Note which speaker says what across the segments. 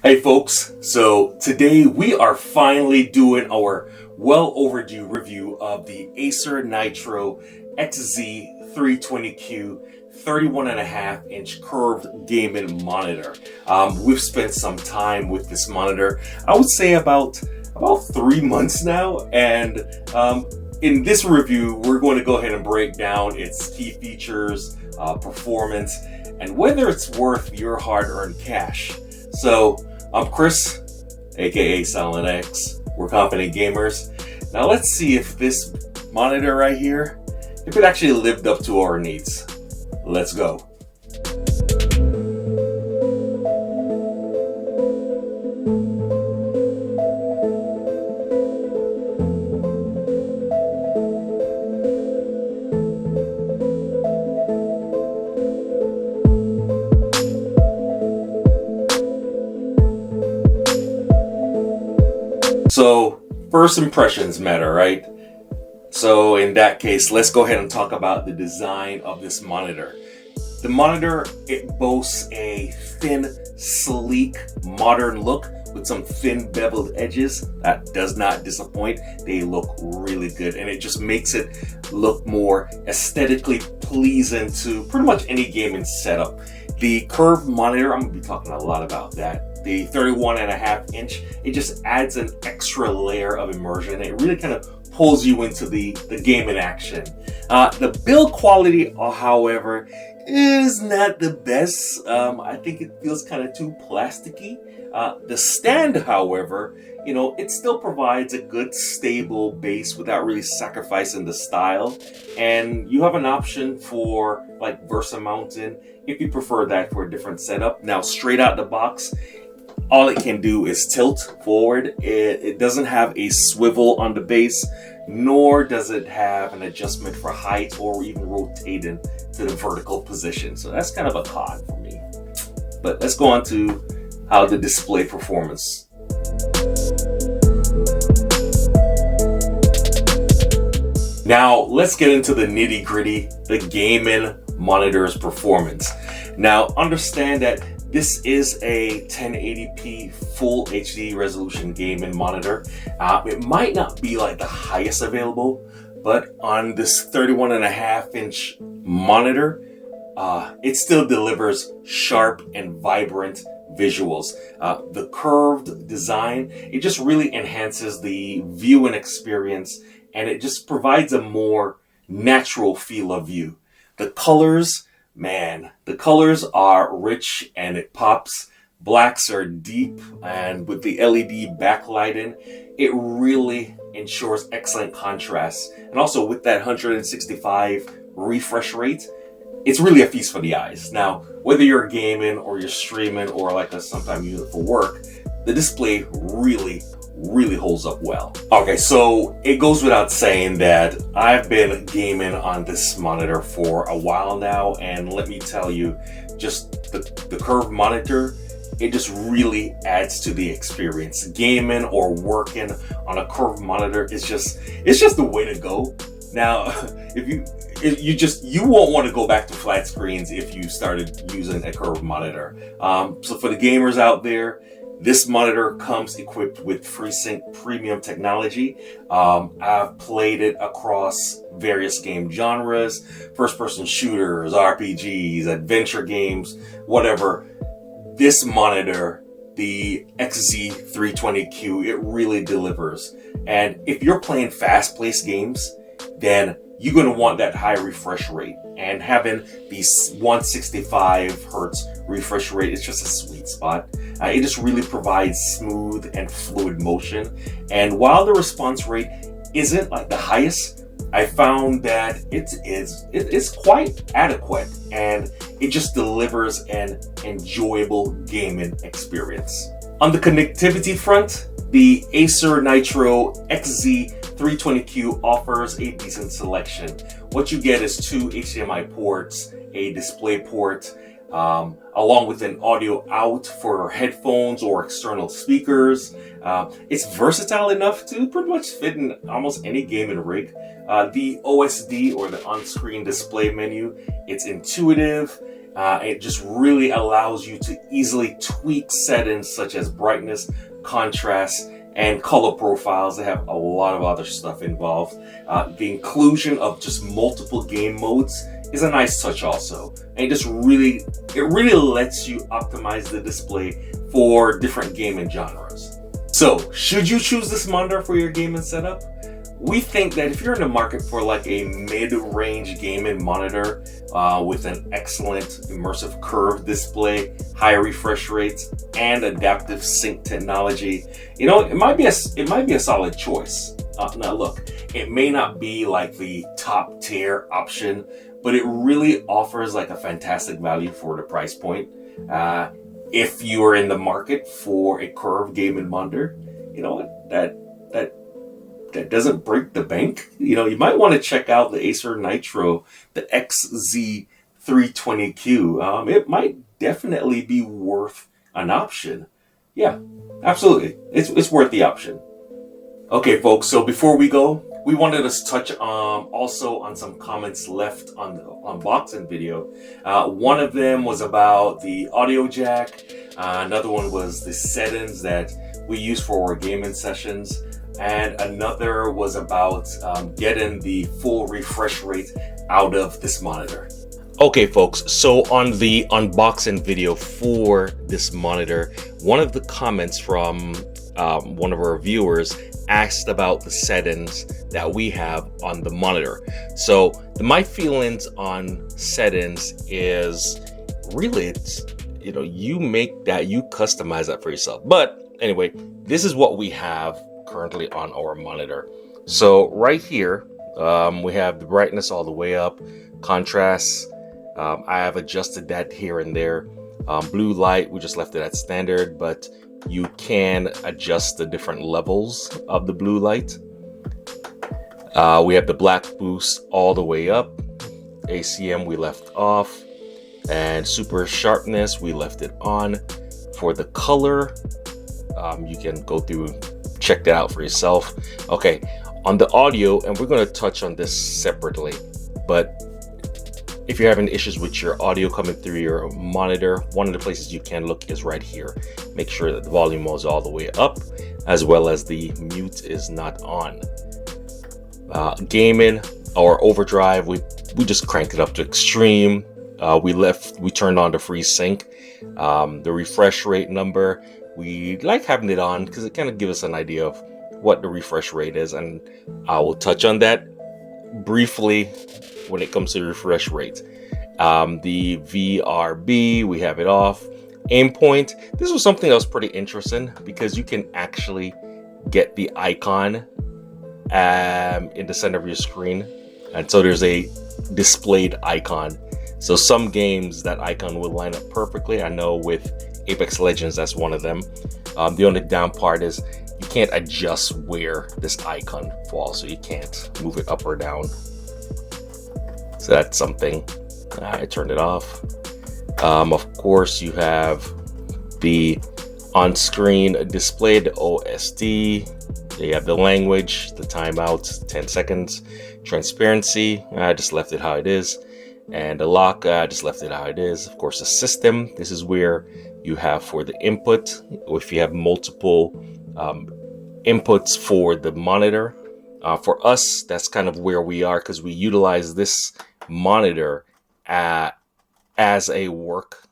Speaker 1: Hey folks, so today we are finally doing our well overdue review of the Acer Nitro XZ320Q 31.5-inch curved gaming monitor. We've spent some time with this monitor, I would say about 3 months now, and in this review we're going to go ahead and break down its key features, performance, and whether it's worth your hard-earned cash. So I'm Chris, aka Silent X. We're Confident Gamers. Now let's see if this monitor right here, if it actually lived up to our needs. Let's go. So first impressions matter, right? So in that case, let's go ahead and talk about the design of this monitor. The monitor, it boasts a thin, sleek, modern look with some thin beveled edges. That does not disappoint. They look really good, and it just makes it look more aesthetically pleasing to pretty much any gaming setup. The curved monitor, I'm gonna be talking a lot about that. The 31.5-inch, it just adds an extra layer of immersion. It really kind of pulls you into the gaming action. The build quality, however, is not the best. I think it feels kind of too plasticky. The stand, however, it still provides a good stable base without really sacrificing the style. And you have an option for like Versa mounting if you prefer that for a different setup. Now, straight out the box, all it can do is tilt forward. It doesn't have a swivel on the base, nor does it have an adjustment for height or even rotating to the vertical position. So that's kind of a con for me. But let's go on to how the display performance. Now let's get into the nitty gritty, the gaming monitor's performance. Now understand that this is a 1080p full HD resolution gaming monitor. It might not be like the highest available, but on this 31.5-inch monitor, it still delivers sharp and vibrant visuals. The curved design, it just really enhances the viewing experience, and it just provides a more natural feel of view. The colors, man, the colors are rich and it pops. Blacks are deep, and with the LED backlighting, it really ensures excellent contrast. And also with that 165 refresh rate, it's really a feast for the eyes. Now, whether you're gaming or you're streaming or like us sometimes use it for work, the display really holds up well. Okay, so it goes without saying that I've been gaming on this monitor for a while now, and let me tell you, just the curved monitor, it just really adds to the experience. Gaming or working on a curved monitor is just the way to go. Now, you won't want to go back to flat screens if you started using a curved monitor. So for the gamers out there, this monitor comes equipped with FreeSync premium technology. I've played it across various game genres, first-person shooters, RPGs, adventure games, whatever. This monitor, the XZ320Q, it really delivers. And if you're playing fast-paced games, then you're going to want that high refresh rate. And having these 165 hertz refresh rate is just a sweet spot. It just really provides smooth and fluid motion. And while the response rate isn't like the highest, I found that it is quite adequate, and it just delivers an enjoyable gaming experience. On the connectivity front, the Acer Nitro XZ320Q offers a decent selection. What you get is 2 HDMI ports, a display port, along with an audio out for headphones or external speakers. It's versatile enough to pretty much fit in almost any gaming rig. The OSD, or the on-screen display menu, it's intuitive. It just really allows you to easily tweak settings such as brightness, contrast, and color profiles. They have a lot of other stuff involved. The inclusion of just multiple game modes is a nice touch also. And it really lets you optimize the display for different gaming genres. So, should you choose this monitor for your gaming setup? We think that if you're in the market for like a mid-range gaming monitor with an excellent immersive curved display, high refresh rates, and adaptive sync technology, you know, it might be a solid choice. Now look, it may not be like the top tier option, but it really offers like a fantastic value for the price point. If you are in the market for a curved gaming monitor, you know, that doesn't break the bank. You know, you might want to check out the Acer Nitro, the XZ320Q. It might definitely be worth an option. Yeah, absolutely. It's worth the option. Okay, folks, so before we go, we wanted to touch also on some comments left on the unboxing video. One of them was about the audio jack. Another one was the settings that we use for our gaming sessions. And another was about getting the full refresh rate out of this monitor. Okay, folks, so on the unboxing video for this monitor, one of the comments from one of our viewers asked about the settings that we have on the monitor. So my feelings on settings is really, it's, you know, you customize that for yourself. But anyway, this is what we have currently on our monitor. So right here, we have the brightness all the way up, contrast. I have adjusted that here and there. Blue light, we just left it at standard, but you can adjust the different levels of the blue light. We have the black boost all the way up. ACM we left off, and super sharpness we left it on. For the color, you can go through, check that out for yourself. Okay, on the audio, and we're going to touch on this separately, but if you're having issues with your audio coming through your monitor, one of the places you can look is right here. Make sure that the volume is all the way up, as well as the mute is not on. Gaming or overdrive, we just cranked it up to extreme. We turned on the FreeSync. The refresh rate number, we like having it on because it kind of gives us an idea of what the refresh rate is, and I will touch on that briefly when it comes to refresh rate. The VRB, we have it off. Aim point, this was something that was pretty interesting because you can actually get the icon in the center of your screen, and so there's a displayed icon. So some games that icon will line up perfectly. I know with Apex Legends, that's one of them. The only down part is you can't adjust where this icon falls, so you can't move it up or down. So that's something. I turned it off. Of course, you have the on-screen displayed OSD. You have the language, the timeout, 10 seconds. Transparency, I just left it how it is. And the lock, I just left it how it is. Of course, the system, this is where you have for the input, or if you have multiple inputs for the monitor. For us, that's kind of where we are because we utilize this monitor as a work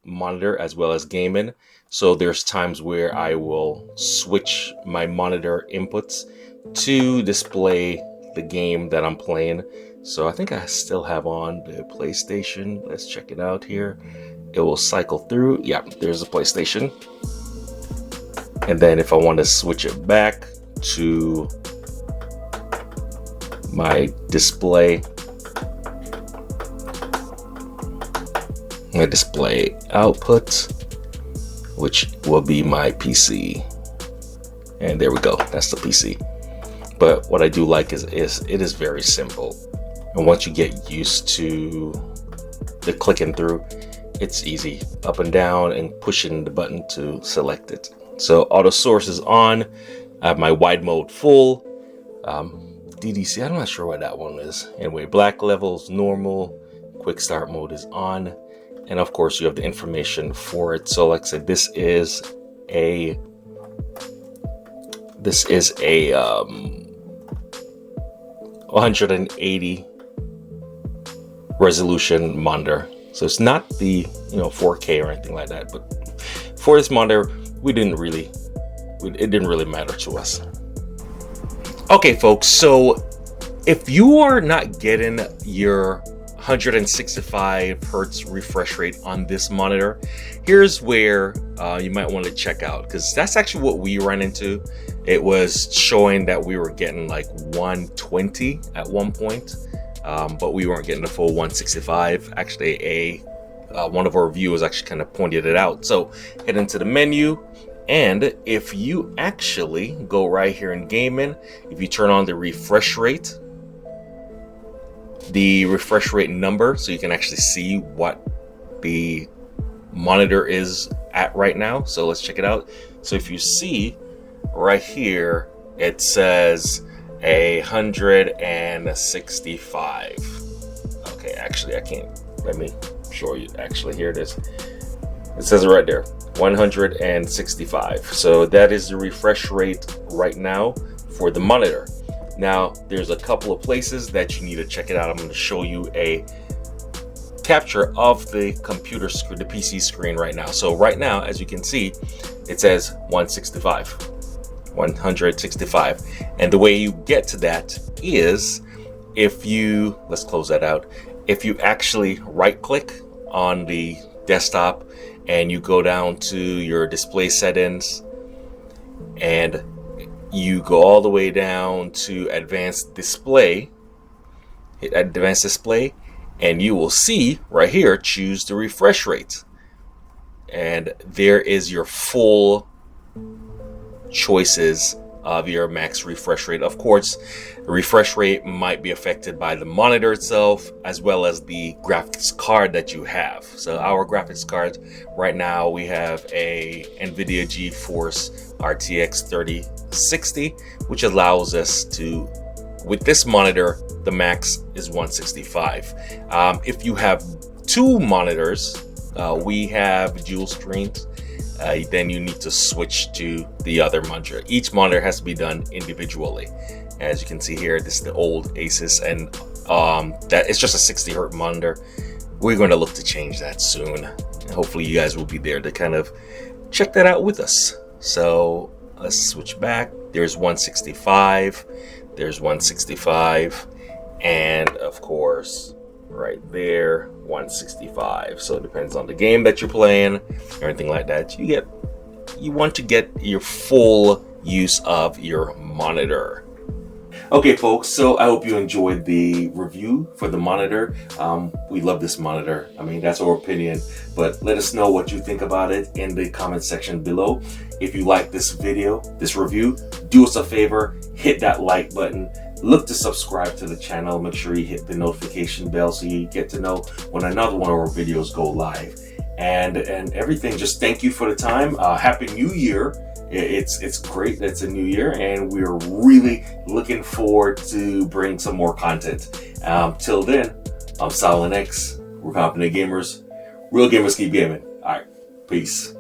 Speaker 1: monitor as well as gaming. So there's times where I will switch my monitor inputs to display the game that I'm playing. So I think I still have on the PlayStation. Let's check it out here. It will cycle through. Yeah, there's a PlayStation. And then if I want to switch it back to my display, my display output, which will be my PC. And there we go, that's the PC. But what I do like is it is very simple. And once you get used to the clicking through, it's easy. Up and down and pushing the button to select it. So auto source is on. I have my wide mode full. DDC, I'm not sure what that one is. Anyway, black levels, normal. Quick start mode is on. and of course you have the information for it. So like I said, this is a 180 resolution monitor. So it's not the 4K or anything like that, but for this monitor, it didn't really matter to us. Okay, folks, so if you are not getting your 165 hertz refresh rate on this monitor, here's where you might want to check out, because that's actually what we ran into. It was showing that we were getting like 120 at one point, but we weren't getting the full 165. Actually, one of our viewers actually kind of pointed it out. So head into the menu, and if you actually go right here in gaming, if you turn on the refresh rate number, so you can actually see what the monitor is at right now. So let's check it out. So if you see right here, it says 165. Okay, actually I can't, let me show you. Actually, here it is. It says it right there, 165. So that is the refresh rate right now for the monitor. Now there's a couple of places that you need to check it out. I'm going to show you a capture of the computer screen, the PC screen right now. So right now, as you can see, it says 165. And the way you get to that is if you, let's close that out. If you actually right click on the desktop and you go down to your display settings and you go all the way down to advanced display, hit advanced display, and you will see right here, choose the refresh rate. And there is your full choices of your max refresh rate. Of course, the refresh rate might be affected by the monitor itself as well as the graphics card that you have. So our graphics card right now, we have a NVIDIA GeForce RTX 3060, which allows us to, with this monitor, the max is 165. If you have two monitors, we have dual screens, then you need to switch to the other monitor. Each monitor has to be done individually. As you can see here, this is the old Asus, and that it's just a 60 hertz monitor. We're going to look to change that soon. Hopefully you guys will be there to kind of check that out with us. So let's switch back. There's 165, there's 165, and of course right there 165. So it depends on the game that you're playing or anything like that. You want to get your full use of your monitor. Okay, folks, so I hope you enjoyed the review for the monitor. We love this monitor. I mean, that's our opinion, but let us know what you think about it in the comment section below. If you like this video, this review, do us a favor, hit that like button. Look to subscribe to the channel. Make sure you hit the notification bell so you get to know when another one of our videos go live. And everything, just thank you for the time. Happy New Year. It's great that it's a new year, and we're really looking forward to bring some more content. Till then, I'm Silent X. We're Competent Gamers. Real gamers keep gaming. All right, peace.